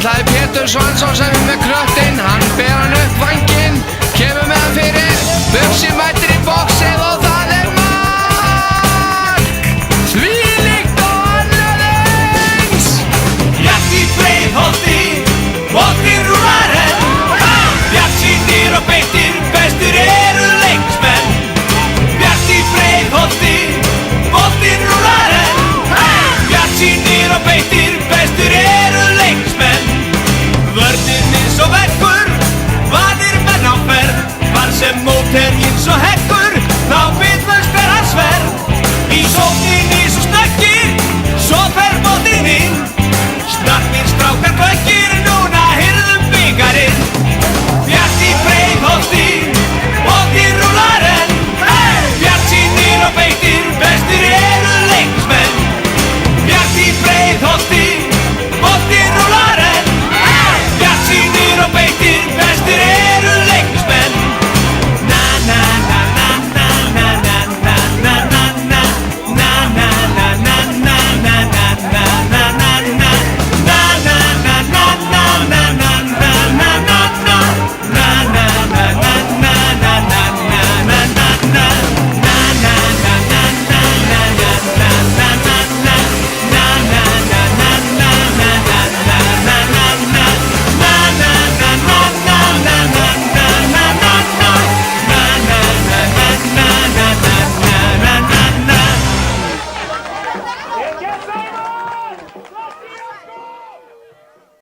Það er Pétur Svansson sem er með kröttinn, hann ber hann upp vænginn, kemur með hann fyrir, Bubsi mætir í boxið og það er mark! Þvílíkt og annað eins! Bjarti Breiðholti, boltinn rúllar enn, bjartsýnir og beittir, bestir eru leiknismenn. Bjarti Breiðholti, boltinn rúllar enn, bjartsýnir og beittir, bestir eru leiknismenn. Vörnin eins og veggur, vanir menn á ferð, var sem móterginn svo heggur.